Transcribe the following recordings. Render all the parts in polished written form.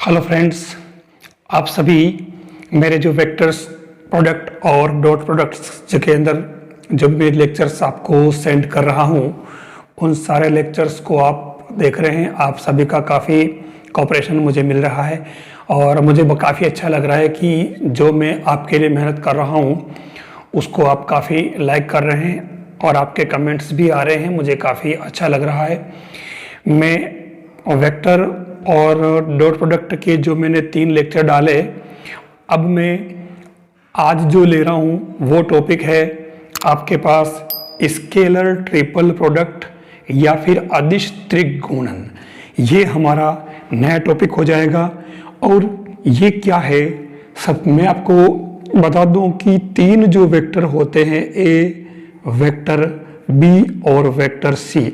Hello friends, आप सभी मेरे जो वेक्टर्स प्रोडक्ट और डॉट प्रोडक्ट्स के अंदर जो भी लेक्चर्स आपको सेंड कर रहा हूँ उन सारे लेक्चर्स को आप देख रहे हैं। आप सभी का काफ़ी कोऑपरेशन मुझे मिल रहा है और मुझे काफ़ी अच्छा लग रहा है कि जो मैं आपके लिए मेहनत कर रहा हूँ उसको आप काफ़ी लाइक कर रहे हैं और आपके कमेंट्स भी आ रहे हैं। मुझे काफ़ी अच्छा लग रहा है। मैं वेक्टर और डॉट प्रोडक्ट के जो मैंने 3 लेक्चर डाले, अब मैं आज जो ले रहा हूँ वो टॉपिक है आपके पास स्केलर ट्रिपल प्रोडक्ट या फिर अदिश त्रिगुणन। ये हमारा नया टॉपिक हो जाएगा। और ये क्या है सब मैं आपको बता दूं कि 3 जो वेक्टर होते हैं, ए वेक्टर, बी और वेक्टर सी,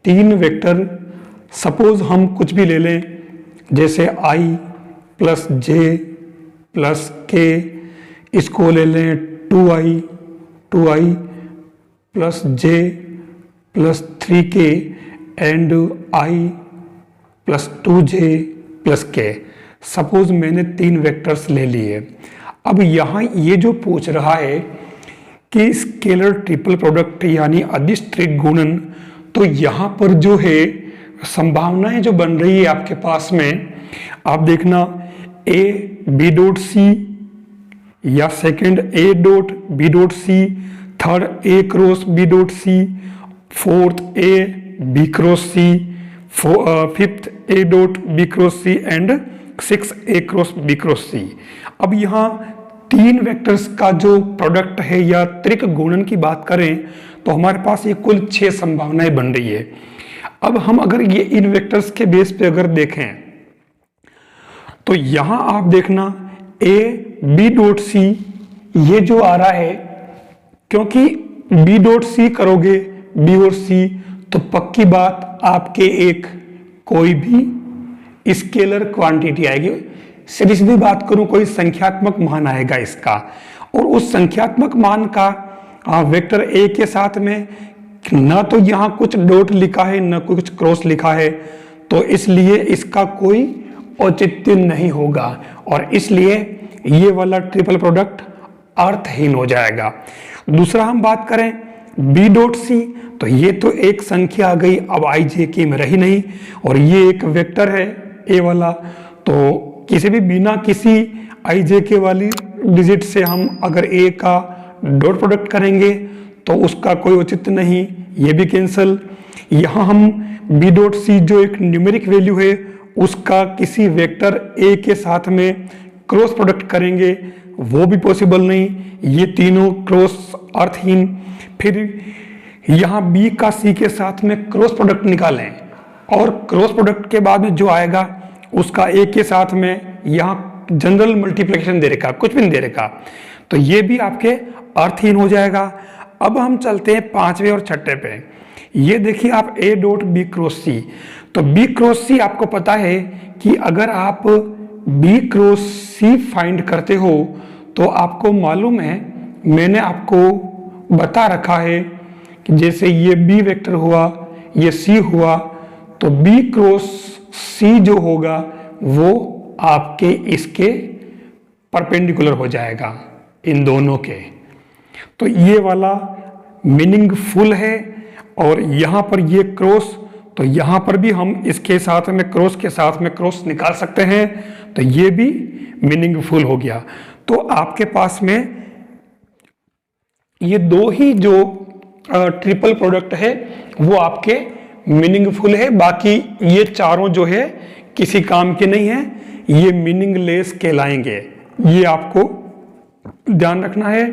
3 वेक्टर सपोज हम कुछ भी ले लें, जैसे i प्लस जे प्लस के, इसको ले लें 2i plus J plus 3k and i plus 2j plus k। Suppose मैंने 3 वेक्टर्स ले लिए। अब यहाँ ये जो पूछ रहा है कि स्केलर ट्रिपल प्रोडक्ट यानी अदिश त्रिगुणन, तो यहाँ पर जो है संभावनाएं जो बन रही है आपके पास में, आप देखना a b डॉट सी या second a dot b dot C, third a cross b dot C, fourth a b cross C, fifth a dot b cross C and 6 a cross b cross C. अब यहाँ 3 vectors का जो product है या त्रिगुणन की बात करें तो हमारे पास ये कुल 6 संभावनाएं बन रही है। अब हम अगर ये इन वेक्टर्स के बेस पे अगर देखें तो यहां आप देखना a b डॉट सी ये जो आ रहा है, क्योंकि b डॉट सी करोगे b और c तो पक्की बात आपके एक कोई भी स्केलर क्वांटिटी आएगी। सीधी सीधी बात करूं, कोई संख्यात्मक मान आएगा इसका, और उस संख्यात्मक मान का वेक्टर a के साथ में ना तो यहाँ कुछ डॉट लिखा है ना कुछ क्रॉस लिखा है, तो इसलिए इसका कोई औचित्य नहीं होगा और इसलिए ये वाला ट्रिपल प्रोडक्ट अर्थहीन हो जाएगा। दूसरा हम बात करें b डॉट सी, तो ये तो एक संख्या आ गई, अब i j k में रही नहीं, और ये एक वेक्टर है a वाला, तो किसी भी बिना किसी i j k वाली डिजिट से हम अगर a का डॉट प्रोडक्ट करेंगे तो उसका कोई औचित्य नहीं, ये भी कैंसल। यहाँ हम b डॉट सी जो एक न्यूमेरिक वैल्यू है उसका किसी वेक्टर a के साथ में क्रॉस प्रोडक्ट करेंगे, वो भी पॉसिबल नहीं, ये तीनों क्रॉस अर्थहीन। फिर यहाँ b का c के साथ में क्रॉस प्रोडक्ट निकालें और क्रॉस प्रोडक्ट के बाद में जो आएगा उसका a के साथ में यहाँ जनरल मल्टीप्लिकेशन दे रखा, कुछ भी नहीं दे रखा, तो ये भी आपके अर्थहीन हो जाएगा। अब हम चलते हैं 5वें और 6ठे पे। ये देखिए आप a dot b cross c, तो b क्रॉस c आपको पता है कि अगर आप b क्रॉस c फाइंड करते हो तो आपको मालूम है, मैंने आपको बता रखा है कि जैसे ये b वेक्टर हुआ, ये c हुआ, तो b क्रॉस c जो होगा वो आपके इसके परपेंडिकुलर हो जाएगा, इन दोनों के। तो ये वाला मीनिंगफुल है, और यहाँ पर ये क्रॉस, तो यहाँ पर भी हम इसके साथ में क्रॉस के साथ में क्रॉस निकाल सकते हैं, तो ये भी मीनिंगफुल हो गया। तो आपके पास में ये 2 ही जो ट्रिपल प्रोडक्ट है वो आपके मीनिंगफुल है, बाकी ये चारों जो है किसी काम के नहीं है, ये मीनिंगलेस कहलाएंगे। ये आपको ध्यान रखना है,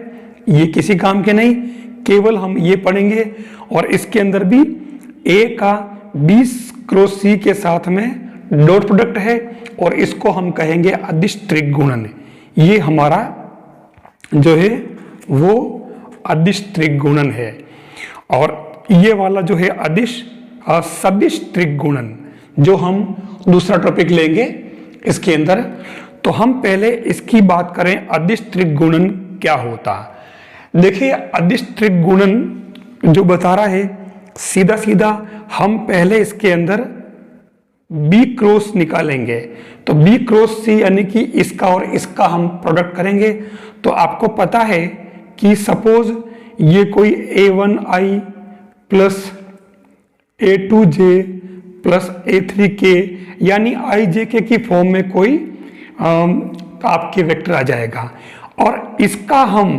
ये किसी काम के नहीं, केवल हम ये पढ़ेंगे। और इसके अंदर भी a का b क्रॉस c के साथ में डॉट प्रोडक्ट है और इसको हम कहेंगे अदिश त्रिगुणन। ये हमारा जो है वो अदिश त्रिगुणन है। और ये वाला जो है अदिश सदिश त्रिगुणन, जो हम दूसरा टॉपिक लेंगे इसके अंदर। तो हम पहले इसकी बात करें, अदिश त्रिगुणन क्या होता। देखिए अदिश त्रिगुणन जो बता रहा है, सीधा सीधा हम पहले इसके अंदर बी क्रॉस निकालेंगे तो बी क्रॉस सी यानी कि इसका और इसका हम प्रोडक्ट करेंगे। तो आपको पता है कि सपोज ये कोई A1I plus A2J plus A3K यानी IJK की फॉर्म में कोई आपके वेक्टर आ जाएगा और इसका हम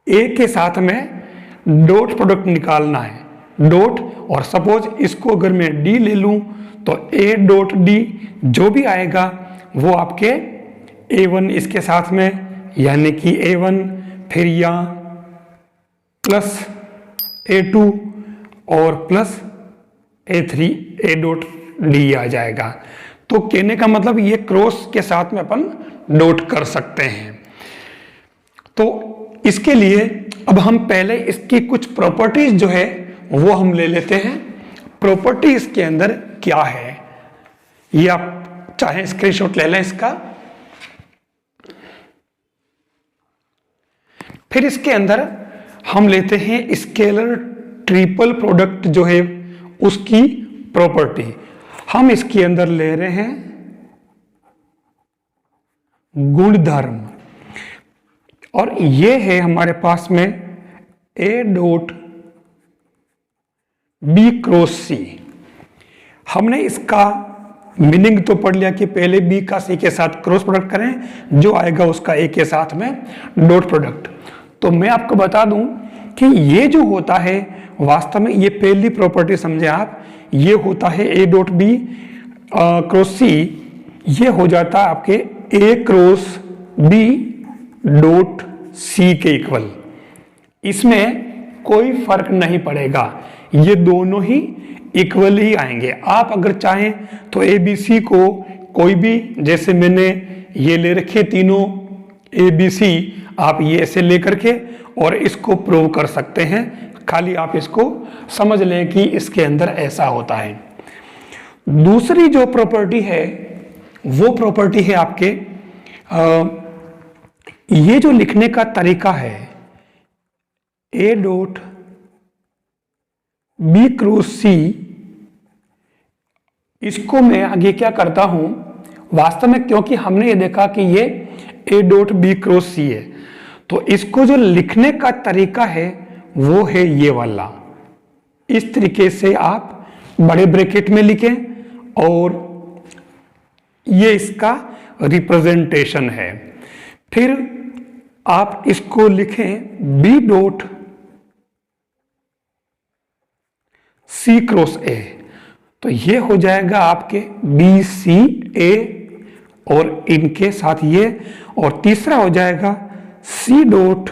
A के साथ में डॉट प्रोडक्ट निकालना है, डॉट। और सपोज इसको अगर मैं D ले लूं तो A डॉट D जो भी आएगा वो आपके A1 इसके साथ में यानी कि A1 फिर यहाँ प्लस A2 और plus A3 A dot D आ जाएगा। तो कहने का मतलब ये क्रॉस के साथ में अपन डॉट कर सकते हैं। तो इसके लिए अब हम पहले इसकी कुछ प्रॉपर्टीज जो है वो हम ले लेते हैं। प्रॉपर्टी इसके अंदर क्या है ये आप चाहे स्क्रीनशॉट ले लें इसका। फिर इसके अंदर हम लेते हैं स्केलर ट्रिपल प्रोडक्ट जो है उसकी प्रॉपर्टी। हम इसके अंदर ले रहे हैं गुणधर्म और ये है हमारे पास में A dot B cross C। हमने इसका मीनिंग तो पढ़ लिया कि पहले B का C के साथ क्रॉस प्रोडक्ट करें, जो आएगा उसका A के साथ में डॉट प्रोडक्ट। तो मैं आपको बता दूं कि ये जो होता है वास्तव में ये पहली प्रॉपर्टी समझे आप, ये होता है A dot B cross C, ये हो जाता है आपके A cross B dot C के इक्वल। इसमें कोई फर्क नहीं पड़ेगा, ये दोनों ही इक्वल ही आएंगे। आप अगर चाहें तो ABC को कोई भी, जैसे मैंने ये ले रखे तीनों ABC, आप ये ऐसे लेकर के और इसको प्रूव कर सकते हैं। खाली आप इसको समझ लें कि इसके अंदर ऐसा होता है। दूसरी जो प्रॉपर्टी है वो प्रॉपर्टी है आपके ये जो लिखने का तरीका है A dot B cross C, इसको मैं आगे क्या करता हूं वास्तव में, क्योंकि हमने ये देखा कि ये A dot B cross C है, तो इसको जो लिखने का तरीका है वो है ये वाला। इस तरीके से आप बड़े ब्रैकेट में लिखें और ये इसका रिप्रेजेंटेशन है। फिर आप इसको लिखें B dot C cross A, तो ये हो जाएगा आपके BCA और इनके साथ ये, और तीसरा हो जाएगा C dot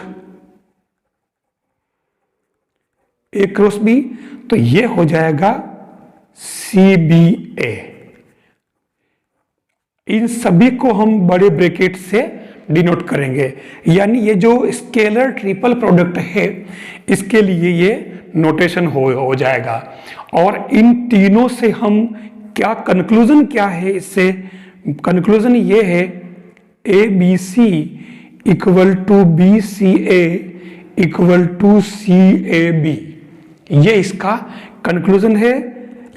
A cross B, तो ये हो जाएगा CBA। इन सभी को हम बड़े ब्रैकेट से डिनोट करेंगे, यानी ये जो स्केलर ट्रिपल प्रोडक्ट है इसके लिए ये नोटेशन हो जाएगा। और इन तीनों से हम क्या कंक्लूजन क्या है, इससे कंक्लूजन ये है ABC equal to BCA equal to CAB, ये इसका कंक्लूजन है।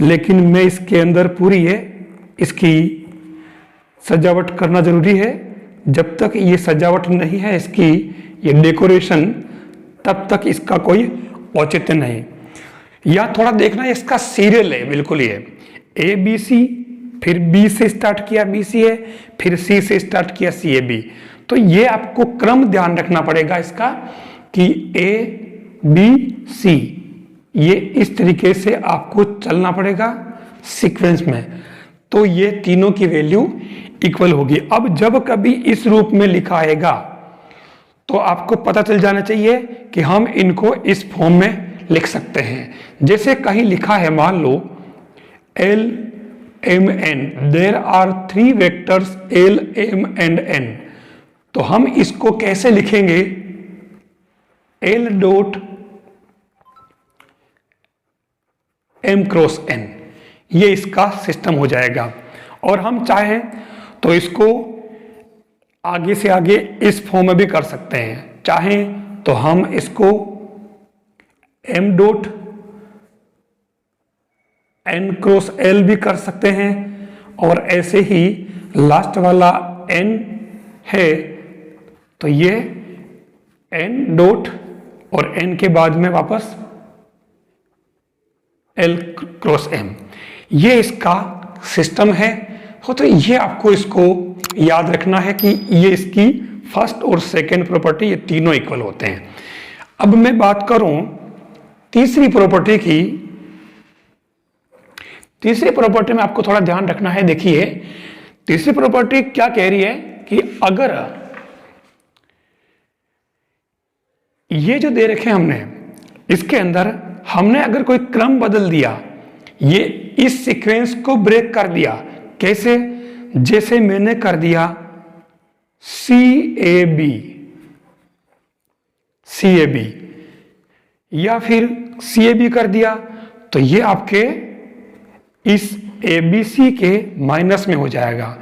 लेकिन मैं इसके अंदर पूरी है इसकी सजावट करना जरूरी है। जब तक ये सजावट नहीं है इसकी, ये डेकोरेशन, तब तक इसका कोई औचित्य नहीं। या थोड़ा देखना इसका सीरियल है बिल्कुल, ये ABC, फिर B से स्टार्ट किया BCA, फिर C से स्टार्ट किया CAB। तो ये आपको क्रम ध्यान रखना पड़ेगा इसका कि ABC, ये इस तरीके से आपको चलना पड़ेगा सीक्वेंस में, तो ये तीनों की वैल्यू इक्वल होगी। अब जब कभी इस रूप में लिखा आएगा तो आपको पता चल जाना चाहिए कि हम इनको इस फॉर्म में लिख सकते हैं। जैसे कहीं लिखा है मान लो L M N, there are 3 vectors L M and N, तो हम इसको कैसे लिखेंगे, L dot M cross N, ये इसका सिस्टम हो जाएगा। और हम चाहें तो इसको आगे से आगे इस फॉर्म में भी कर सकते हैं। चाहें तो हम इसको M dot n cross l भी कर सकते हैं, और ऐसे ही लास्ट वाला n है तो ये n डॉट और n के बाद में वापस l क्रॉस m, ये इसका सिस्टम है। तो ये आपको इसको याद रखना है कि ये इसकी फर्स्ट और सेकंड प्रॉपर्टी, ये तीनों इक्वल होते हैं। अब मैं बात करूं तीसरी प्रॉपर्टी की। तीसरी प्रॉपर्टी में आपको थोड़ा ध्यान रखना है। देखिए तीसरी प्रॉपर्टी क्या कह रही है कि अगर ये जो दे रखे हमने, इसके अंदर हमने अगर कोई क्रम बदल दिया, ये इस सीक्वेंस को ब्रेक कर दिया, कैसे? जैसे मैंने कर दिया CAB या फिर CAB कर दिया, तो ये आपके इस ABC के माइनस में हो जाएगा।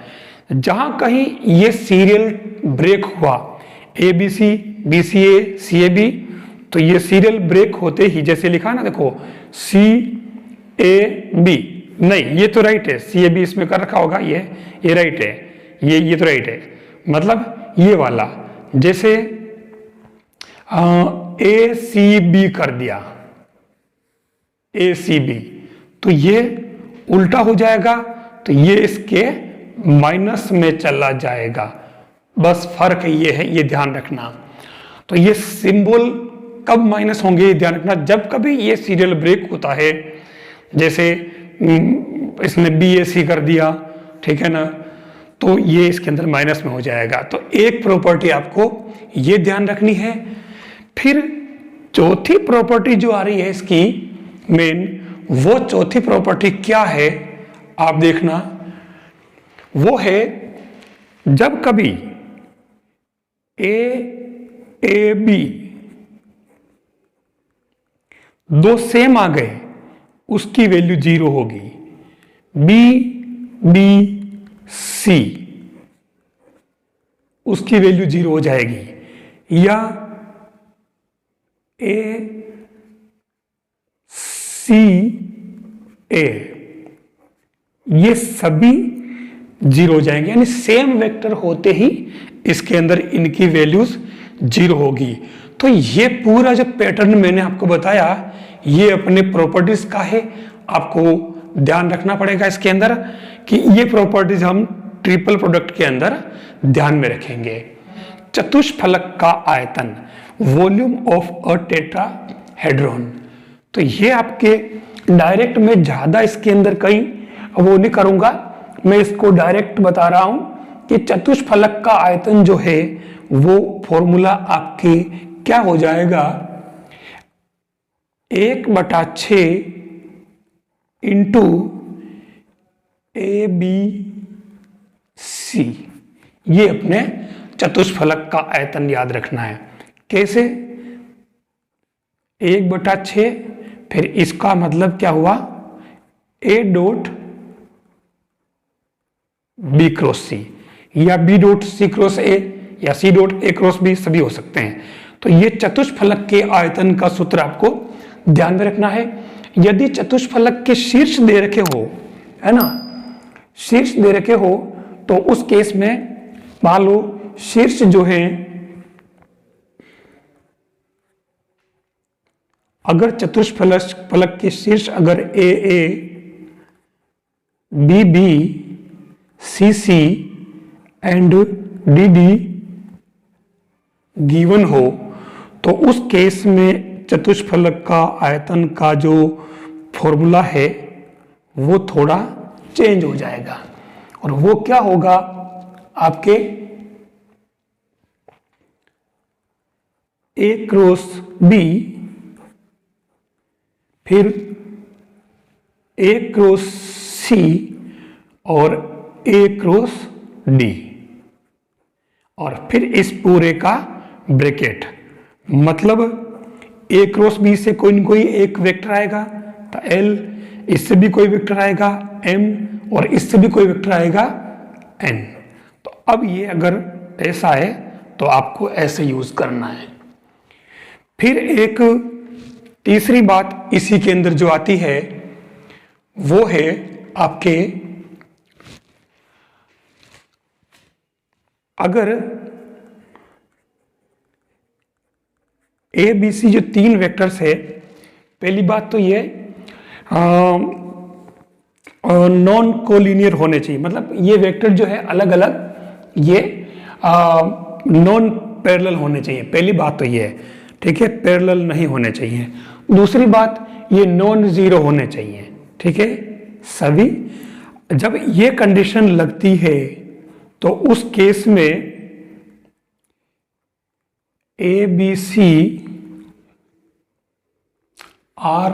जहां कहीं ये सीरियल ब्रेक हुआ ABC, BCA, CAB, तो ये सीरियल ब्रेक होते ही जैसे लिखा ना, देखो CAB, नहीं ये तो राइट है, CAB इसमें कर रखा होगा, ये राइट है, ये तो राइट है, मतलब ये वाला जैसे ACB कर दिया, ACB, तो ये उल्टा हो जाएगा, तो ये इसके माइनस में चला जाएगा। बस फर्क ये है, ये ध्यान रखना। तो ये सिंबल कब माइनस होंगे, ये ध्यान रखना, जब कभी ये सीरियल ब्रेक होता है, जैसे इसने BAC कर दिया, ठीक है ना, तो ये इसके अंदर माइनस में हो जाएगा। तो एक प्रॉपर्टी आपको ये ध्यान रखनी है। फिर चौथी प्रॉपर्टी जो आ रही है इसकी मेन, वो चौथी प्रॉपर्टी क्या है आप देखना, वो है जब कभी AAB दो सेम आ गए, उसकी वैल्यू 0 होगी। BBC उसकी वैल्यू 0 हो जाएगी, या ACA ये सभी 0 हो जाएंगे, यानी सेम वेक्टर होते ही इसके अंदर इनकी वैल्यूज 0 होगी। तो ये पूरा जो पैटर्न मैंने आपको बताया, ये अपने प्रॉपर्टीज का है। आपको ध्यान रखना पड़ेगा इसके अंदर कि ये प्रॉपर्टीज हम ट्रिपल प्रोडक्ट के अंदर ध्यान में रखेंगे। चतुष्फलक का आयतन, वॉल्यूम ऑफ अ टेट्राहेड्रॉन, तो ये आपके डायरेक्ट में ज्यादा इसके अंदर कहीं वो नहीं करूंगा, मैं इसको डायरेक्ट बता रहा हूं कि चतुष्फलक का आयतन जो है वो फॉर्मूला आपकी क्या हो जाएगा, 1/6 इंटू ABC, ये अपने चतुष्फलक का आयतन याद रखना है। कैसे? 1/6, फिर इसका मतलब क्या हुआ, A dot B cross C, या B dot C cross A, या C dot A cross B, सभी हो सकते हैं। तो ये चतुष्फलक के आयतन का सूत्र आपको ध्यान में रखना है। यदि चतुष्फलक के शीर्ष दे रखे हो, है ना, शीर्ष दे रखे हो, तो उस केस में मान लो शीर्ष जो है, अगर चतुष्फलक के शीर्ष अगर AA, BB, CC and DD given हो, तो उस केस में चतुष्फलक का आयतन का जो फॉर्मूला है वो थोड़ा चेंज हो जाएगा, और वो क्या होगा आपके A क्रॉस B, फिर A क्रॉस C और A क्रॉस D, और फिर इस पूरे का ब्रैकेट, मतलब A क्रॉस B से कोई न कोई एक वेक्टर आएगा, तो L, इससे भी कोई वेक्टर आएगा M, और इससे भी कोई वेक्टर आएगा N। तो अब ये अगर ऐसा है तो आपको ऐसे यूज करना है। फिर एक तीसरी बात इसी के अंदर जो आती है वो है आपके, अगर ए बी सी जो 3 वेक्टर्स है, पहली बात तो ये नॉन कोलिनियर होने चाहिए, मतलब ये वेक्टर जो है अलग अलग ये नॉन पैरेलल होने चाहिए, पहली बात तो ये है, ठीक है, पैरेलल नहीं होने चाहिए। दूसरी बात ये नॉन जीरो होने चाहिए, ठीक है। सभी जब ये कंडीशन लगती है तो उस केस में A B C are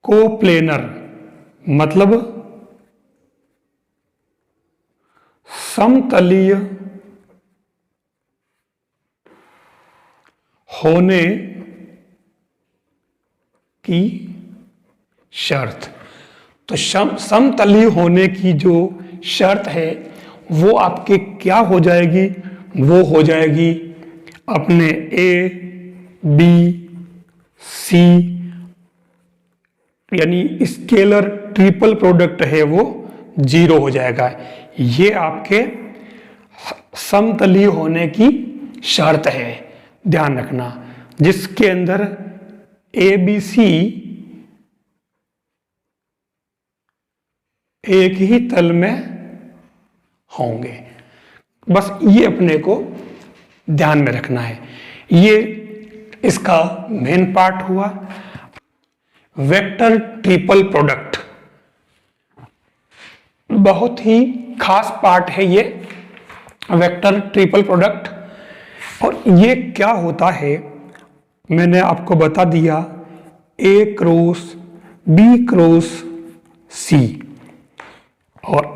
coplanar, मतलब समतलीय होने की शर्त। तो समतलीय होने की जो शर्त है वो आपके क्या हो जाएगी, वो हो जाएगी अपने ए बी सी, यानी स्केलर ट्रिपल प्रोडक्ट है वो 0 हो जाएगा। ये आपके समतलीय होने की शर्त है, ध्यान रखना, जिसके अंदर ए बी सी एक ही तल में होंगे। बस ये अपने को ध्यान में रखना है। ये इसका मेन पार्ट हुआ। वेक्टर ट्रिपल प्रोडक्ट बहुत ही खास पार्ट है ये वेक्टर ट्रिपल प्रोडक्ट। और ये क्या होता है मैंने आपको बता दिया, ए क्रॉस बी क्रॉस सी। और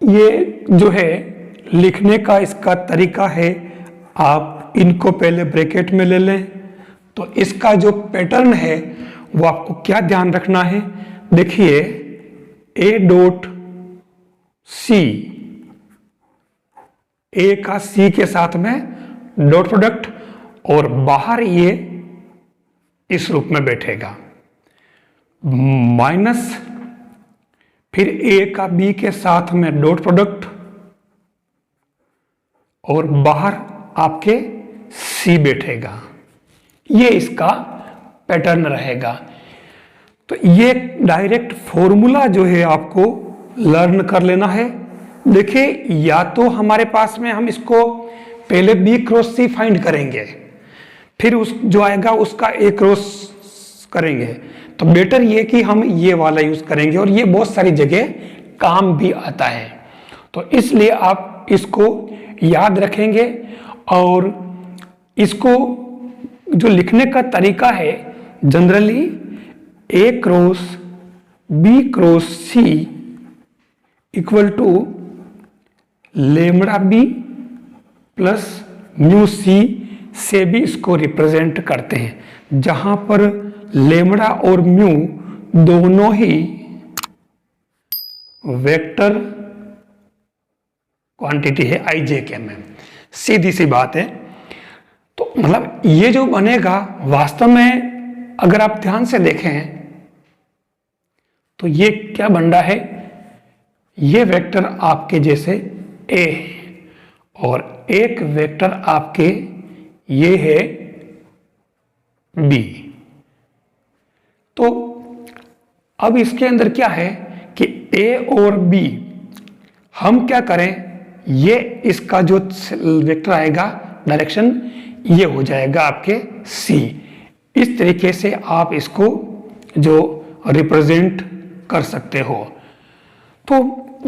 ये जो है लिखने का इसका तरीका है, आप इनको पहले ब्रैकेट में ले लें। तो इसका जो पैटर्न है वो आपको क्या ध्यान रखना है, देखिए ए डॉट सी, ए का सी के साथ में डॉट प्रोडक्ट, और बाहर ये इस रूप में बैठेगा, माइनस फिर ए का बी के साथ में डॉट प्रोडक्ट, और बाहर आपके सी बैठेगा। ये इसका पैटर्न रहेगा। तो ये डायरेक्ट फॉर्मूला जो है आपको लर्न कर लेना है। देखिए, या तो हमारे पास में हम इसको पहले बी क्रॉस सी फाइंड करेंगे, फिर उस जो आएगा उसका ए क्रॉस करेंगे, तो बेटर ये कि हम ये वाला यूज करेंगे, और ये बहुत सारी जगह काम भी आता है। तो इसलिए आप इसको याद रखेंगे। और इसको जो लिखने का तरीका है, generally A cross B cross C equal to lambda B plus mu C से भी इसको रिप्रेजेंट करते हैं, जहां पर लेमड़ा और म्यू दोनों ही वेक्टर क्वांटिटी है IJ में। सीधी सी बात है। तो मतलब ये जो बनेगा वास्तव में अगर आप ध्यान से देखें तो ये क्या बन रहा है, ये वेक्टर आपके जैसे A और एक वेक्टर आपके ये है B। तो अब इसके अंदर क्या है कि A और B हम क्या करें, ये इसका जो वेक्टर आएगा डायरेक्शन ये हो जाएगा आपके C। इस तरीके से आप इसको जो रिप्रेजेंट कर सकते हो। तो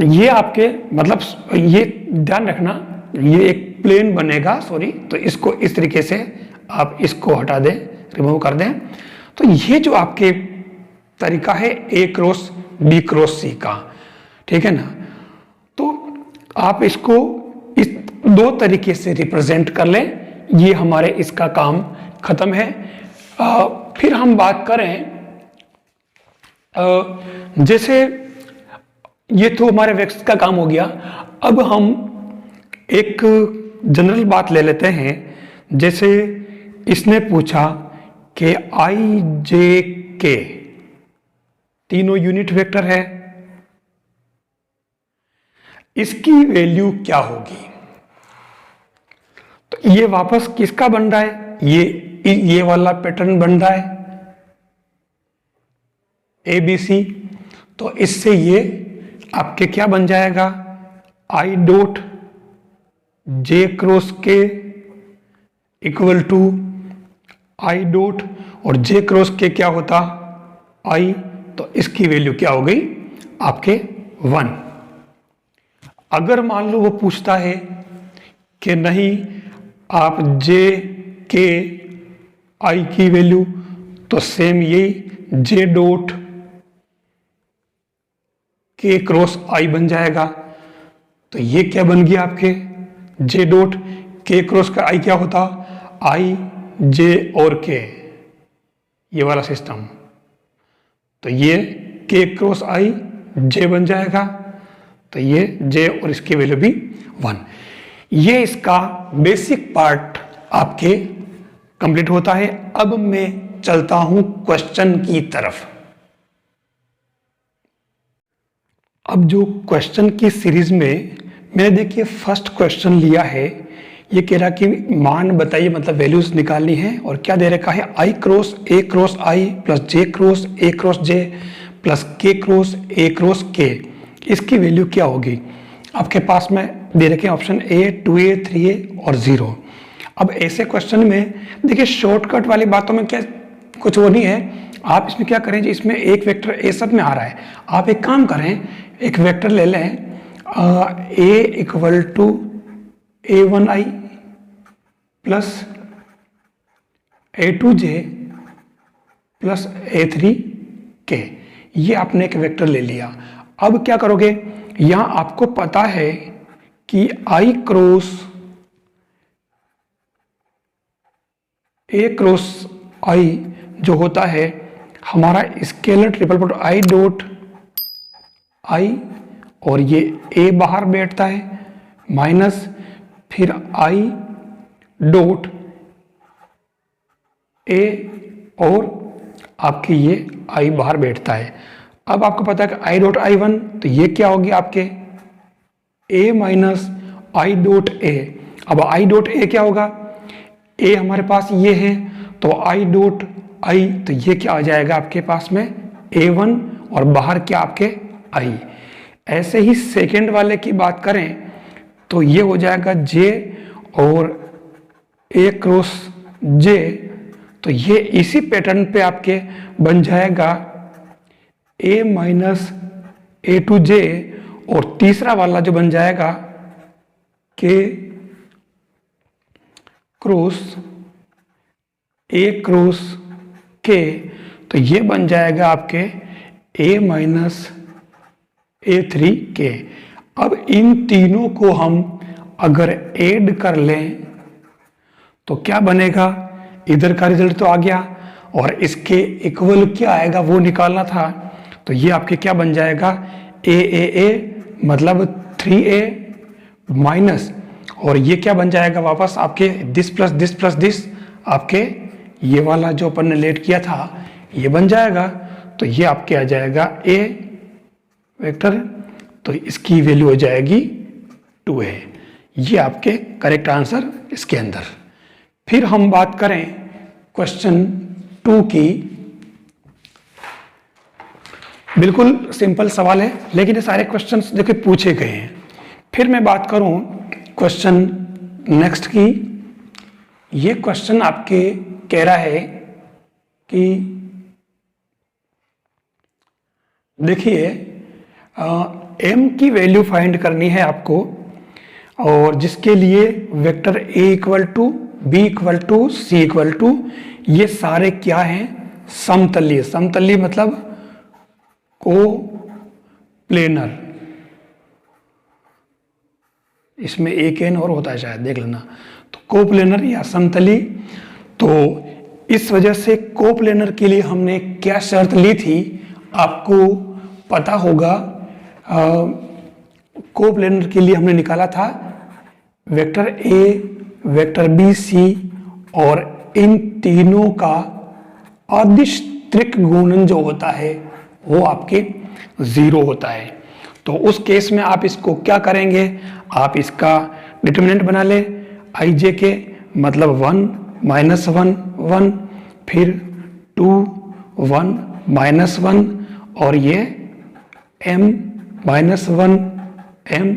ये आपके मतलब ये ध्यान रखना, ये एक प्लेन बनेगा, सॉरी, तो इसको इस तरीके से आप इसको हटा दें, रिमूव कर दें। तो ये जो आपके तरीका है ए क्रॉस बी क्रॉस सी का, ठीक है ना। तो आप इसको इस दो तरीके से रिप्रेजेंट कर लें, ये हमारे इसका काम खत्म है। फिर हम बात करें जैसे ये तो हमारे वेक्टर्स का काम हो गया। अब हम एक जनरल बात ले लेते हैं। जैसे इसने पूछा के आई जे के तीनों यूनिट वेक्टर है, इसकी वैल्यू क्या होगी? तो ये वापस किसका बन रहा है? ये वाला पैटर्न बन रहा है ए बी सी। तो इससे ये आपके क्या बन जाएगा? आई डॉट जे क्रॉस के इक्वल टू आई डॉट, और जे क्रॉस के क्या होता? आई। तो इसकी वैल्यू क्या हो गई आपके 1। अगर मान लो वो पूछता है कि नहीं आप जे के आई की वैल्यू, तो सेम यही जे डॉट के क्रॉस आई बन जाएगा। तो ये क्या बन गया आपके? जे डॉट के क्रॉस का आई क्या होता? आई जे और के, ये वाला सिस्टम। तो ये के क्रॉस आई जे बन जाएगा। तो ये जे और इसकी वैल्यू भी 1। ये इसका बेसिक पार्ट आपके कंप्लीट होता है। अब मैं चलता हूं क्वेश्चन की तरफ। अब जो क्वेश्चन की सीरीज में मैंने देखिए फर्स्ट क्वेश्चन लिया है। ये कह रहा कि मान बताइए, मतलब वैल्यूज निकालनी है, और क्या दे रखा है? I cross A cross I plus J cross A cross J plus K cross A cross K, इसकी वैल्यू क्या होगी? आपके पास में दे रखे ऑप्शन ए 2a 3a और 0। अब ऐसे क्वेश्चन में देखिए शॉर्टकट वाली बातों में क्या कुछ वो नहीं है। आप इसमें क्या करें, इसमें एक वेक्टर ए सब में आ रहा है, आप एक काम करें, एक वेक्टर ले लें A equal to a1i plus a2j plus a3k, ये आपने एक वेक्टर ले लिया। अब क्या करोगे, यहां आपको पता है कि i cross a cross i जो होता है हमारा scalar triple product I dot I, और ये a बाहर बैठता है माइनस फिर i डॉट a, और आपके ये i बाहर बैठता है। अब आपको पता है कि i डॉट आई 1, तो ये क्या होगी आपके a minus I dot a। अब i डॉट a क्या होगा? a हमारे पास ये है, तो i डॉट i, तो ये क्या आ जाएगा आपके पास में a1, और बाहर क्या आपके i। ऐसे ही सेकेंड वाले की बात करें तो ये हो जाएगा j और a क्रॉस j, तो ये इसी पैटर्न पे आपके बन जाएगा a माइनस a2j, और तीसरा वाला जो बन जाएगा k cross a cross k, तो ये बन जाएगा आपके a माइनस a3k। अब इन तीनों को हम अगर ऐड कर लें तो क्या बनेगा? इधर का रिजल्ट तो आ गया, और इसके इक्वल क्या आएगा वो निकालना था। तो ये आपके क्या बन जाएगा? a मतलब 3a माइनस, और ये क्या बन जाएगा वापस आपके this plus this plus this, आपके ये वाला जो अपन ने लेट किया था ये बन जाएगा। तो ये आपके आ जाएगा a वेक्टर, तो इसकी वैल्यू हो जाएगी 2a। ये आपके करेक्ट आंसर इसके अंदर। फिर हम बात करें क्वेश्चन 2 की। बिल्कुल सिंपल सवाल है, लेकिन ये सारे क्वेश्चंस देखिए पूछे गए हैं। फिर मैं बात करूं क्वेश्चन नेक्स्ट की। ये क्वेश्चन आपके कह रहा है कि देखिए m की वैल्यू फाइंड करनी है आपको, और जिसके लिए vector a equal to b equal to c equal to, ये सारे क्या हैं? समतलीय। समतलीय मतलब को प्लेनर, इसमें एक एन और होता है शायद, देख लेना। तो कोप्लेनर या समतली। तो इस वजह से कोप्लेनर के लिए हमने क्या शर्त ली थी आपको पता होगा। कोप्लेनर के लिए हमने निकाला था वेक्टर ए, वेक्टर बी, सी, और इन तीनों का अदिश गुणन जो होता है वो आपके 0 होता है। तो उस केस में आप इसको क्या करेंगे, आप इसका डिटर्मिनेंट बना ले आई जे के, मतलब 1 -1 1, फिर 2 1 -1, और ये m -1 m,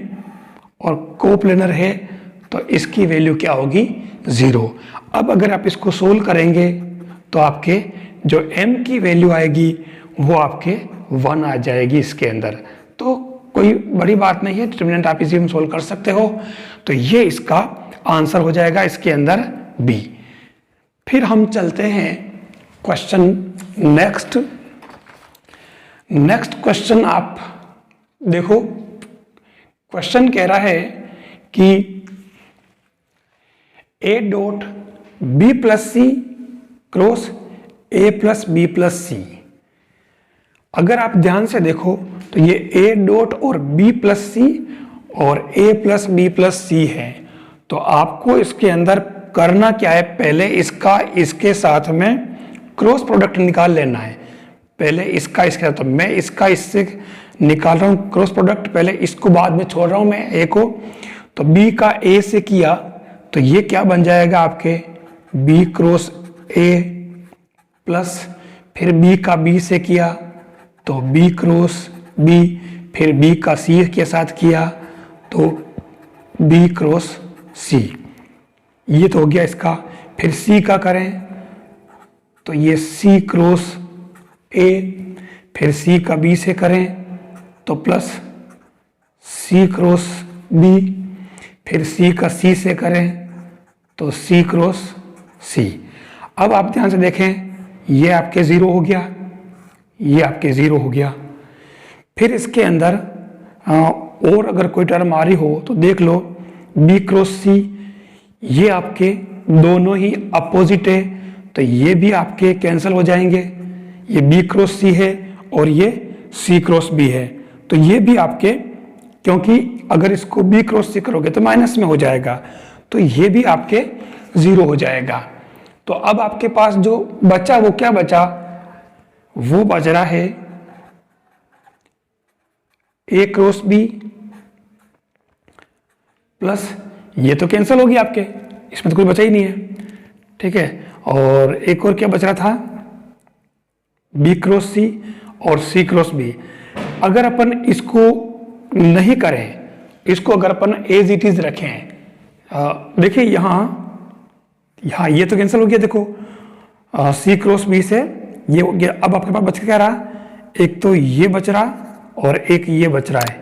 और कोप्लेनर है तो इसकी वैल्यू क्या होगी 0। अब अगर आप इसको सोल्व करेंगे तो आपके जो m की वैल्यू आएगी वो आपके 1 आ जाएगी इसके अंदर। तो कोई बड़ी बात नहीं है, डिटरमिनेंट आप इसी में सोल्व कर सकते हो। तो ये इसका आंसर हो जाएगा इसके अंदर बी। फिर हम चलते हैं क्वेश्चन नेक्स्ट क्वेश्चन। आप देखो, क्वेश्चन कह रहा है कि a dot b plus C cross a plus B plus C. अगर आप ध्यान से देखो तो ये a डॉट और b प्लस सी और a plus B plus C है। तो आपको इसके अंदर करना क्या है, पहले इसका इसके साथ में क्रॉस प्रोडक्ट निकाल लेना है। पहले इसका इसके साथ, तो मैं इसका इससे निकाल रहा हूँ क्रॉस प्रोडक्ट, पहले इसको बाद में छोड़ रहा हूँ मैं a को। तो b का a से किया तो ये क्या बन जाएगा आपके b क्रॉस a, प्लस फिर b का b से किया तो b क्रॉस b, फिर b का c के साथ किया तो b क्रॉस c। ये तो हो गया इसका। फिर c का करें तो ये c क्रॉस a, फिर c का b से करें तो प्लस c क्रॉस b, फिर c का c से करें तो c क्रॉस c। अब आप ध्यान से देखें, ये आपके 0 हो गया, ये आपके 0 हो गया। फिर इसके अंदर और अगर कोई टर्म आ रही हो तो देख लो, b क्रॉस c, ये आपके दोनों ही अपोजिट है तो ये भी आपके कैंसिल हो जाएंगे। ये b क्रॉस c है और ये c क्रॉस b है, तो ये भी आपके, क्योंकि अगर इसको b क्रॉस c करोगे तो माइनस में हो जाएगा, तो ये भी आपके 0 हो जाएगा। तो अब आपके पास जो बचा वो क्या बचा, वो बच रहा है a क्रॉस b प्लस, ये तो कैंसिल हो गया आपके, इसमें तो कुछ बचा ही नहीं है, ठीक है। और एक और क्या बच रहा था, b क्रॉस c और c क्रॉस b। अगर अपन इसको नहीं करें, इसको अगर अपन एज इट इज रखें, देखिए यहाँ ये तो कैंसिल हो गया, देखो c क्रॉस b से ये हो गया। अब आपके पास बच क्या रहा, एक तो ये बच रहा और एक ये बच रहा है,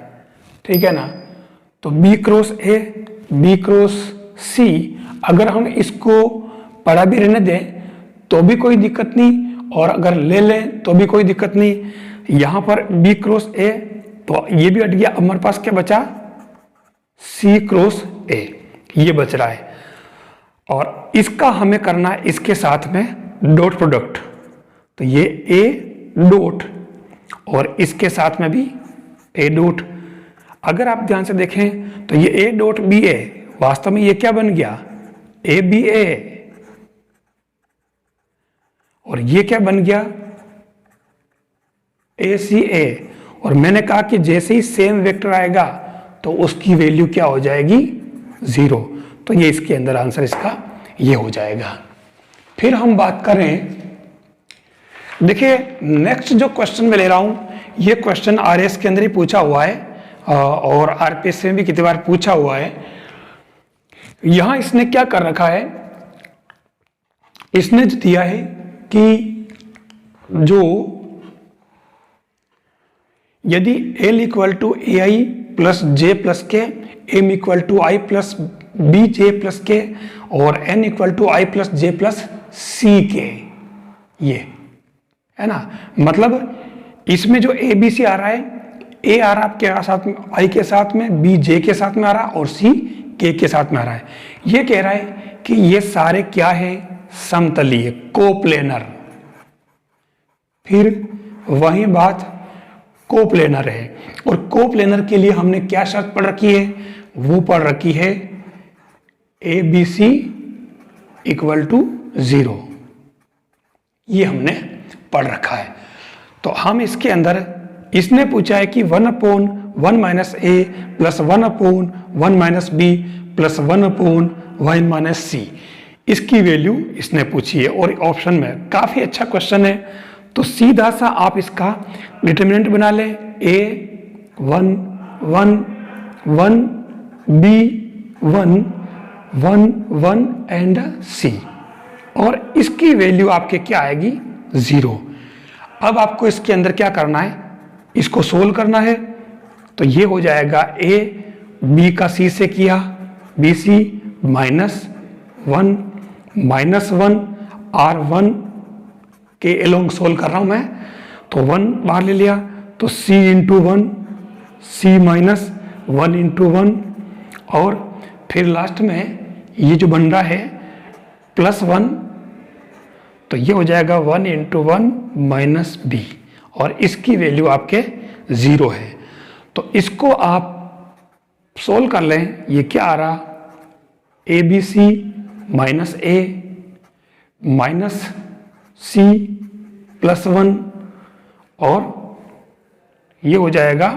ठीक है ना। तो b cross a, b cross c, अगर हम इसको पढ़ा भी रहने दें तो भी कोई दिक्कत नहीं, और अगर ले लें तो भी कोई दिक्कत नहीं। यहाँ पर b क्रॉस a, तो ये भी हट गया। हमारे पास क्या बचा, c क्रॉस a, ये बच रहा है। और इसका हमें करना है इसके साथ में डॉट प्रोडक्ट, तो ये a डॉट और इसके साथ में भी a डॉट। अगर आप ध्यान से देखें तो ये a डॉट बी ए, वास्तव में ये क्या बन गया, ए बी ए, और ये क्या बन गया, ए सी ए। और मैंने कहा कि जैसे ही सेम वेक्टर आएगा तो उसकी वैल्यू क्या हो जाएगी, 0। तो ये इसके अंदर आंसर इसका ये हो जाएगा। फिर हम बात करें, देखिए नेक्स्ट जो क्वेश्चन मैं ले रहा हूं, ये क्वेश्चन आरएस के अंदर ही पूछा हुआ है और आरपीएस में भी कितनी बार पूछा हुआ है। यहां इसने क्या कर रखा है, इसने जो दिया है कि जो यदि L equal to A I plus J plus K, M equal to I plus B J plus K, और n equal to I plus J plus C K, ये है ना। मतलब इसमें जो ए बी सी आ रहा है, ए आ रहा है आपके साथ में आई के साथ में, बी जे के साथ में आ रहा है, और सी के साथ में आ रहा है। ये कह रहा है कि ये सारे क्या है, समतलीय, कोप्लेनर। फिर वही बात कोप्लेनर है, और कोप्लेनर के लिए हमने क्या शर्त पढ़ रखी है, वो पढ़ रखी है A B C equal to 0, ये हमने पढ़ रखा है। तो हम इसके अंदर इसने पूछा है कि 1/1 minus A plus 1/1 minus B plus 1/1 minus C, इसकी वैल्यू इसने पूछी है और ऑप्शन में काफ़ी अच्छा क्वेश्चन है। तो सीधा सा आप इसका डिटर्मिनेंट बना लें, ए 1 1 1 बी 1 1 1 एंड सी, और इसकी वैल्यू आपके क्या आएगी 0। अब आपको इसके अंदर क्या करना है, इसको सोल्व करना है। तो ये हो जाएगा ए बी का सी से किया, बी सी -1 -1 R1 के एलोंग सोल्व कर रहा हूं मैं, तो 1 बाहर ले लिया, तो C into 1 C minus 1 into 1, और फिर लास्ट में ये जो बन रहा है +1, तो ये हो जाएगा 1 इंटू 1 माइनस बी, और इसकी वैल्यू आपके 0 है। तो इसको आप सोल्व कर लें। ये क्या आ रहा, A B C minus A minus C +1, और ये हो जाएगा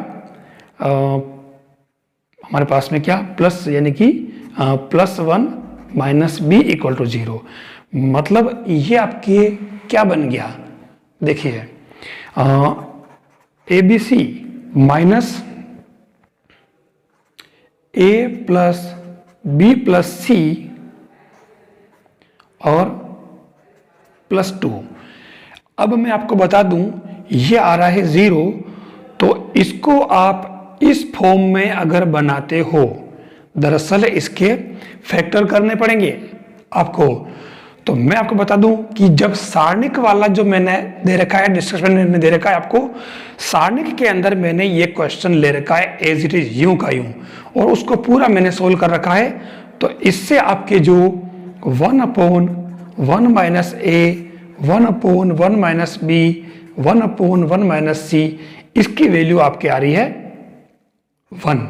हमारे पास में क्या प्लस, यानी कि +1 माइनस बी इक्वल टू 0। मतलब ये आपके क्या बन गया, देखिए A B C minus A plus B plus C और +2। अब मैं आपको बता दूं ये आ रहा है 0, तो इसको आप इस फॉर्म में अगर बनाते हो, दरअसल इसके फैक्टर करने पड़ेंगे आपको। तो मैं आपको बता दूं कि जब सारणिक वाला जो मैंने दे रखा है, डिस्कशन में दे रखा है आपको, सारणिक के अंदर मैंने ये क्वेश्चन ले रखा है एज इट इज, यूं का यूं, और उसको पूरा मैंने सोल्व कर रखा है। तो इससे आपके जो 1/1 माइनस ए 1/1 माइनस बी 1/1 माइनस सी, इसकी वैल्यू आपके आ रही है 1।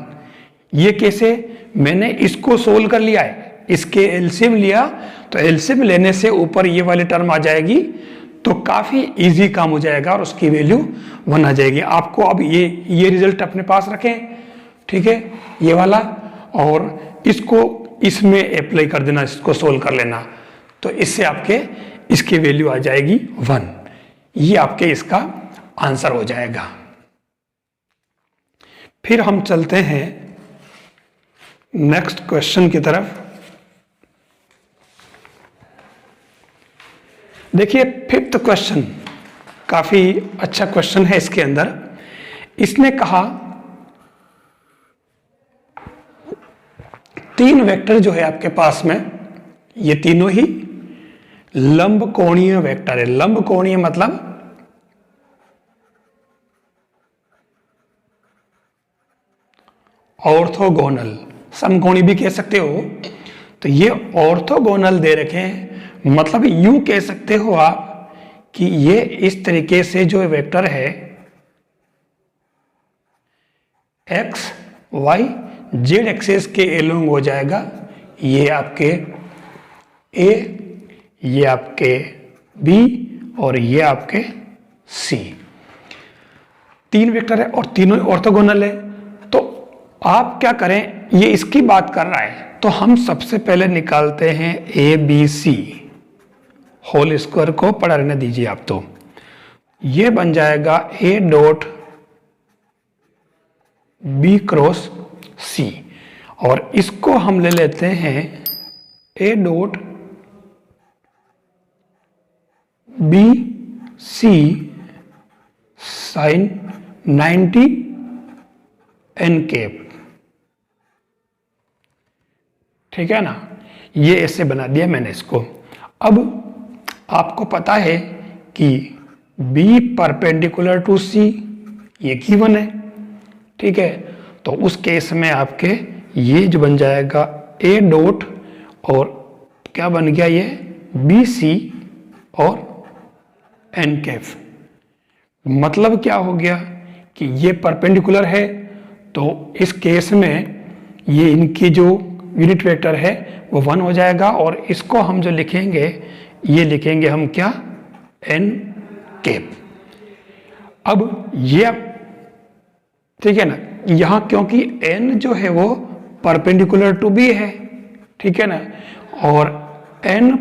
ये कैसे, मैंने इसको सोल्व कर लिया है, इसके एलसीएम लिया, तो एलसीएम लेने से ऊपर ये वाली टर्म आ जाएगी, तो काफी इजी काम हो जाएगा और उसकी वैल्यू 1 आ जाएगी। आपको अब ये रिजल्ट अपने पास रखें, ठीक है, ये वाला, और इसको इसमें अप्लाई कर देना, इसको सोल्व कर लेना, तो इससे आपके इसकी वैल्यू आ जाएगी 1। ये आपके इसका आंसर हो जाएगा। फिर हम चलते हैं नेक्स्ट क्वेश्चन की तरफ। देखिए 5th क्वेश्चन काफी अच्छा क्वेश्चन है। इसके अंदर इसने कहा 3 वेक्टर जो है आपके पास में, ये तीनों ही लंब कोणीय वेक्टर है। लंब कोणीय मतलब ऑर्थोगोनल, समकोणी भी कह सकते हो। तो ये ऑर्थोगोनल दे रखे हैं, मतलब यूं कह सकते हो आप कि ये इस तरीके से जो वेक्टर है x y z एक्सिस के एलोंग हो जाएगा। ये आपके a, ये आपके b और ये आपके c। 3 वेक्टर है और तीनों ऑर्थोगोनल है। तो आप क्या करें, ये इसकी बात कर रहा है, तो हम सबसे पहले निकालते हैं A B C whole square को, पढ़ा रहने दीजिए आप। तो ये बन जाएगा A dot B cross C, और इसको हम ले लेते हैं A dot B C sine 90 n cap, ठीक है ना। ये ऐसे बना दिया मैंने इसको। अब आपको पता है कि B परपेंडिकुलर टू C ये गिवन है, ठीक है। तो उस केस में आपके ये जो बन जाएगा A डॉट और क्या बन गया ये BC और N कैफ। मतलब क्या हो गया कि ये परपेंडिकुलर है, तो इस केस में ये इनकी जो यूनिट वेक्टर है वो 1 हो जाएगा, और इसको हम जो लिखेंगे ये लिखेंगे हम क्या एन कैप। अब ये ठीक है ना, यहां क्योंकि एन जो है वो परपेंडिकुलर टू बी है, ठीक है ना, और एन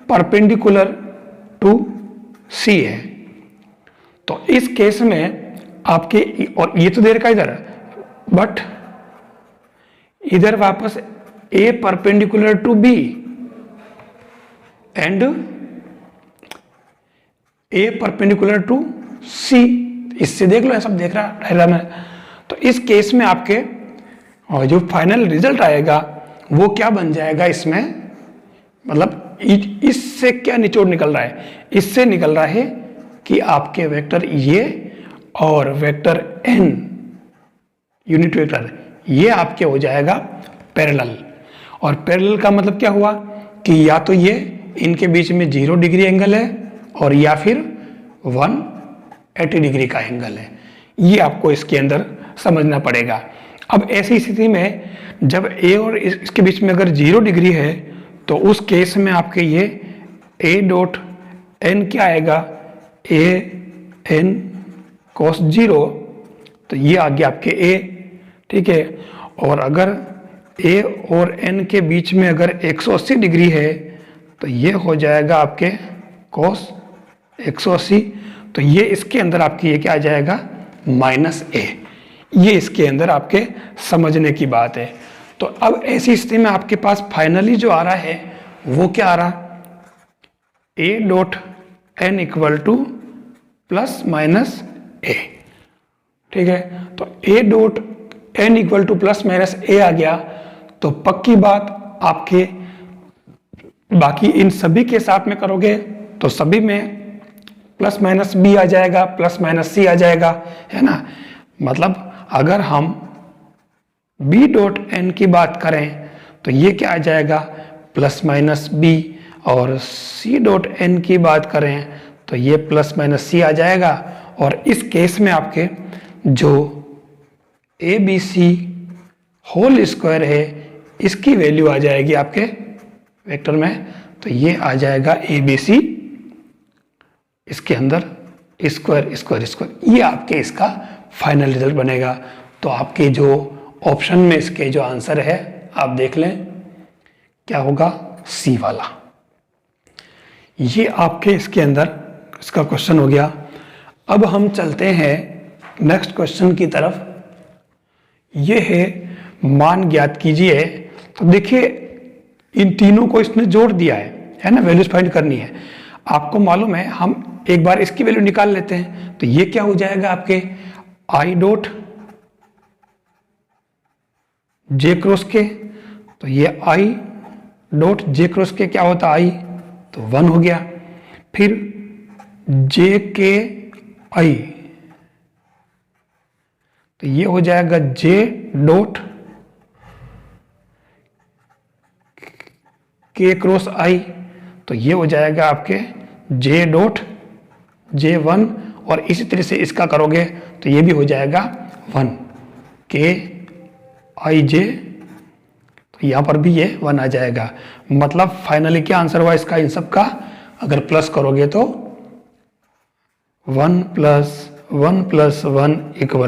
परपेंडिकुलर टू सी है, तो इस केस में आपके, और ये तो दे रखा इधर, बट इधर वापस A perpendicular to B and A perpendicular to C, इससे देख लो, सब देख रहा मैं। तो इस केस में आपके और जो फाइनल रिजल्ट आएगा वो क्या बन जाएगा इसमें, मतलब इससे क्या निचोड़ निकल रहा है, इससे निकल रहा है कि आपके वेक्टर ये और वेक्टर एन यूनिट वेक्टर ये आपके हो जाएगा पैरेलल। और पैरेलल का मतलब क्या हुआ कि या तो ये इनके बीच में 0 डिग्री एंगल है और या फिर 180 डिग्री का एंगल है, ये आपको इसके अंदर समझना पड़ेगा। अब ऐसी स्थिति में जब ए और इसके बीच में अगर 0 डिग्री है तो उस केस में आपके ये ए डॉट एन क्या आएगा, ए एन कॉस 0, तो ये आ गया आपके ए, ठीक है। और अगर ए और एन के बीच में अगर 180 डिग्री है तो ये हो जाएगा आपके कॉस 180, तो ये इसके अंदर आपकी ये क्या आ जाएगा माइनस ए, ये इसके अंदर आपके समझने की बात है। तो अब ऐसी स्थिति में आपके पास फाइनली जो आ रहा है वो क्या आ रहा, A dot N equal to plus minus A, ठीक है। तो A dot N equal to plus minus A आ गया, तो पक्की बात आपके बाकी इन सभी के साथ में करोगे तो सभी में प्लस माइनस बी आ जाएगा, प्लस माइनस सी आ जाएगा, है ना। मतलब अगर हम b डॉट एन की बात करें तो ये क्या आ जाएगा प्लस माइनस बी, और c डॉट एन की बात करें तो ये प्लस माइनस सी आ जाएगा। और इस केस में आपके जो A B C whole square है इसकी वैल्यू आ जाएगी आपके वेक्टर में, तो ये आ जाएगा ए बी सी, इसके अंदर स्क्वायर स्क्वायर स्क्वायर, ये आपके इसका फाइनल रिजल्ट बनेगा। तो आपके जो ऑप्शन में इसके जो आंसर है आप देख लें क्या होगा, सी वाला। ये आपके इसके अंदर इसका क्वेश्चन हो गया। अब हम चलते हैं नेक्स्ट क्वेश्चन की तरफ। ये है मान ज्ञात कीजिए। तो देखिए इन तीनों को इसने जोड़ दिया है ना, वैल्यूज फाइंड करनी है। आपको मालूम है, हम एक बार इसकी वैल्यू निकाल लेते हैं। तो ये क्या हो जाएगा आपके आई डॉट जे क्रॉस के, तो ये आई डॉट जे क्रॉस के क्या होता है आई, तो 1 हो गया। फिर जे के आई, तो ये हो जाएगा जे डॉट के क्रॉस आई, तो ये हो जाएगा आपके जे डॉट जे 1, और इसी तरह से इसका करोगे तो ये भी हो जाएगा 1 के आई जे, तो यहाँ पर भी ये 1 आ जाएगा। मतलब फाइनली क्या आंसर हुआ इसका, इन सब का अगर प्लस करोगे तो 1 + 1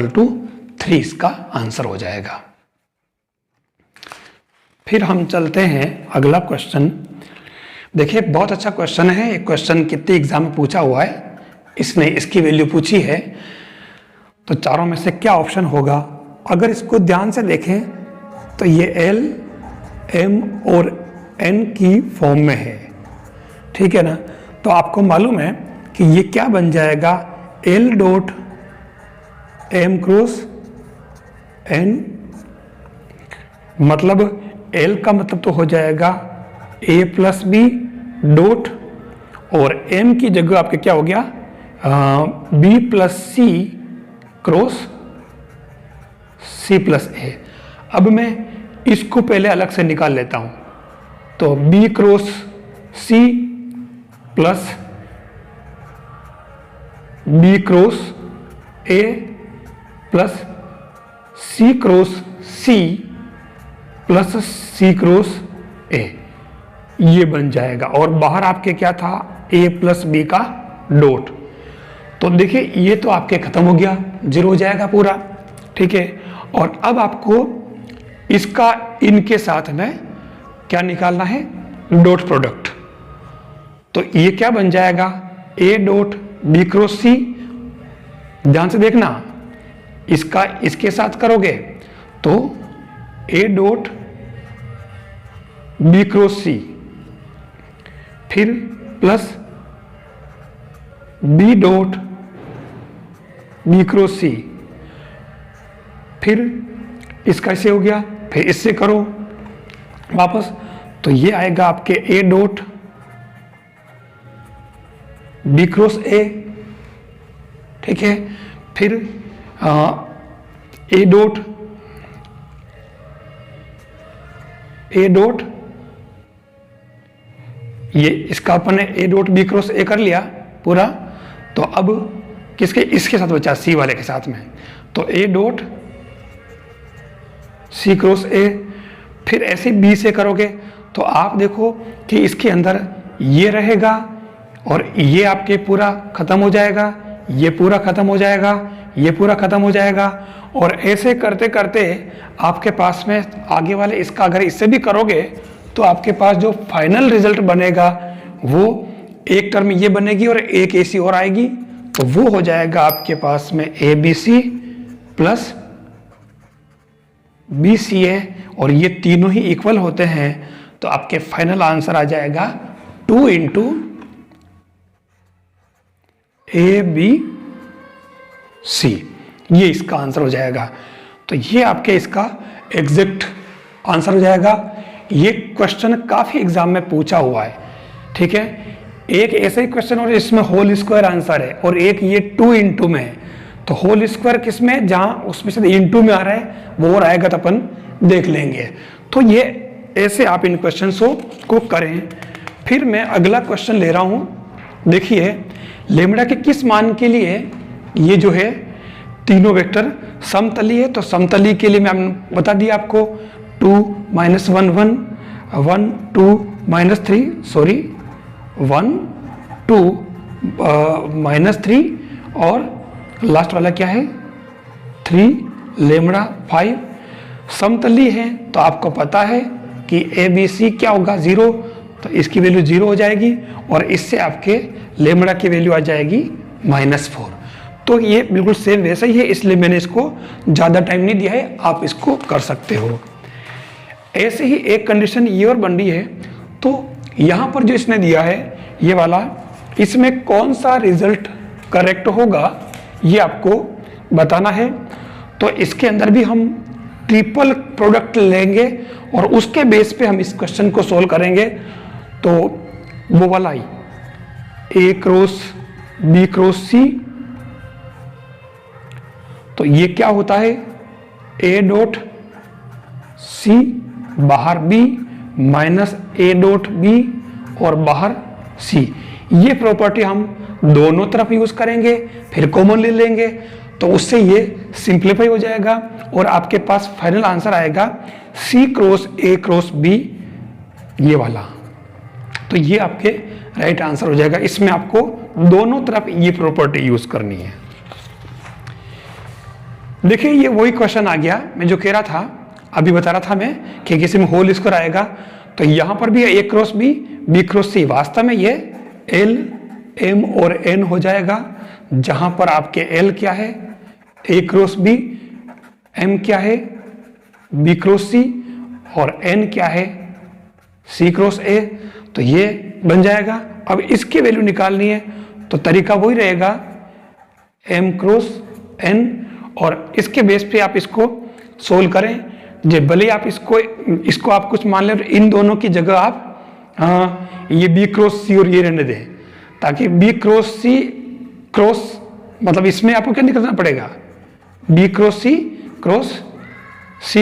= 3 इसका आंसर हो जाएगा। फिर हम चलते हैं अगला क्वेश्चन। देखिए बहुत अच्छा क्वेश्चन है। एक क्वेश्चन कितने एग्जाम में पूछा हुआ है, इसने इसकी वैल्यू पूछी है। तो चारों में से क्या ऑप्शन होगा, अगर इसको ध्यान से देखें तो ये एल एम और एन की फॉर्म में है, ठीक है ना। तो आपको मालूम है कि ये क्या बन जाएगा, L dot M cross N, मतलब एल का मतलब तो हो जाएगा ए प्लस बी डॉट, और एम की जगह आपके क्या हो गया B plus C cross C plus A. अब मैं इसको पहले अलग से निकाल लेता हूं। तो B cross C plus B cross A plus C cross C plus C cross A, ये बन जाएगा। और बाहर आपके क्या था, ए प्लस बी का डॉट। तो देखिए ये तो आपके खत्म हो गया, 0 हो जाएगा पूरा, ठीक है। और अब आपको इसका इनके साथ में क्या निकालना है, डॉट प्रोडक्ट। तो ये क्या बन जाएगा, A dot B cross C. ध्यान से देखना, इसका इसके साथ करोगे तो A dot B cross C, फिर plus B dot B cross C, फिर इसका ऐसे हो गया, फिर इससे करो वापस, तो ये आएगा आपके A dot B cross A, ठीक है। फिर ए डॉट ये इसका अपन ने A dot B cross A कर लिया पूरा। तो अब किसके, इसके साथ बचा, सी वाले के साथ में, तो ए डॉट सी क्रॉस ए। फिर ऐसे बी से करोगे तो आप देखो कि इसके अंदर ये रहेगा और ये आपके पूरा खत्म हो जाएगा, ये पूरा खत्म हो जाएगा, ये पूरा खत्म हो जाएगा। और ऐसे करते करते आपके पास में आगे वाले इसका अगर इससे भी करोगे तो आपके पास जो फाइनल रिजल्ट बनेगा वो एक टर्म ये बनेगी और एक ए सी और आएगी, तो वो हो जाएगा आपके पास में A B C plus B C A, और ये तीनों ही इक्वल होते हैं। तो आपके फाइनल आंसर आ जाएगा 2 इंटू ए बी सी, ये इसका आंसर हो जाएगा। तो ये आपके इसका एग्जैक्ट आंसर हो जाएगा। ये क्वेश्चन काफी एग्जाम में पूछा हुआ है, ठीक है। एक ऐसा ही क्वेश्चन और इसमें होल स्क्वायर आंसर है, और एक ये 2 इंटू में है। तो होल स्क्वायर किसमें, जहां उसमें से इंटू में आ रहा है वो और आएगा तो अपन देख लेंगे। तो ये ऐसे आप इन क्वेश्चंस को करें। फिर मैं अगला क्वेश्चन ले रहा हूं, देखिए लेमड़ा के किस मान के लिए ये जो है तीनों वेक्टर समतली है। तो समतली के लिए मैं बता दिया आपको 2 - 1 1 1 2 -3 सॉरी 1 2 -3 और लास्ट वाला क्या है 3 लेमड़ा 5 समतली है। तो आपको पता है कि ए बी सी क्या होगा 0, तो इसकी वैल्यू 0 हो जाएगी और इससे आपके लेमड़ा की वैल्यू आ जाएगी -4। तो ये बिल्कुल सेम वैसा ही है, इसलिए मैंने इसको ज़्यादा टाइम नहीं दिया है, आप इसको कर सकते हो। ऐसे ही एक कंडीशन ये और बन रही है, तो यहाँ पर जो इसने दिया है ये वाला, इसमें कौन सा रिजल्ट करेक्ट होगा ये आपको बताना है। तो इसके अंदर भी हम ट्रिपल प्रोडक्ट लेंगे और उसके बेस पे हम इस क्वेश्चन को सोल्व करेंगे। तो वो वाला ही A cross B cross C, तो ये क्या होता है ए डॉट सी बाहर B minus A dot B और बाहर सी। ये प्रॉपर्टी हम दोनों तरफ यूज करेंगे, फिर कॉमन ले लेंगे, तो उससे ये सिंप्लीफाई हो जाएगा और आपके पास फाइनल आंसर आएगा सी क्रॉस ए क्रॉस बी, ये वाला। तो ये आपके राइट आंसर हो जाएगा। इसमें आपको दोनों तरफ ये प्रॉपर्टी यूज करनी है। देखिए ये वही क्वेश्चन आ गया, मैं जो कह रहा था अभी बता रहा था मैं कि किसी में होल स्क्वायर आएगा, तो यहां पर भी ए क्रॉस बी क्रॉस सी, वास्तव में ये एल एम और एन हो जाएगा, जहां पर आपके एल क्या है ए क्रॉस बी, एम क्या है बी क्रॉस सी और एन क्या है सी क्रॉस ए। तो ये बन जाएगा। अब इसकी वैल्यू निकालनी है तो तरीका वही रहेगा एम क्रॉस एन, और इसके बेस पे आप इसको सोल्व करें। जब भले आप इसको आप कुछ मान लें, इन दोनों की जगह आप ये बी क्रॉस सी और ये रहने दें, ताकि बी क्रॉस सी क्रॉस, मतलब इसमें आपको क्या निकालना पड़ेगा B cross C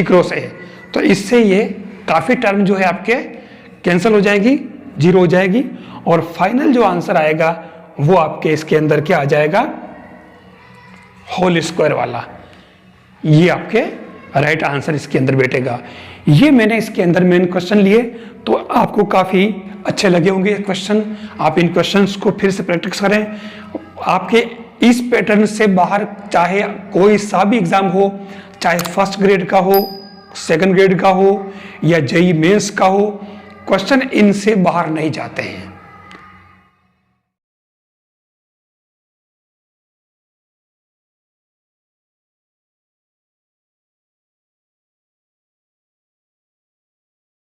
cross A. तो इससे ये काफी टर्म जो है आपके कैंसिल हो जाएगी, 0 हो जाएगी, और फाइनल जो आंसर आएगा वो आपके इसके अंदर क्या आ जाएगा होल स्क्वायर वाला। ये आपके राइट आंसर इसके अंदर बैठेगा। ये मैंने इसके अंदर मेन क्वेश्चन लिए, तो आपको काफ़ी अच्छे लगे होंगे क्वेश्चन। आप इन क्वेश्चंस को फिर से प्रैक्टिस करें। आपके इस पैटर्न से बाहर चाहे कोई सा भी एग्जाम हो, चाहे फर्स्ट ग्रेड का हो, सेकंड ग्रेड का हो या जेईई मेंस का हो, क्वेश्चन इनसे बाहर नहीं जाते हैं।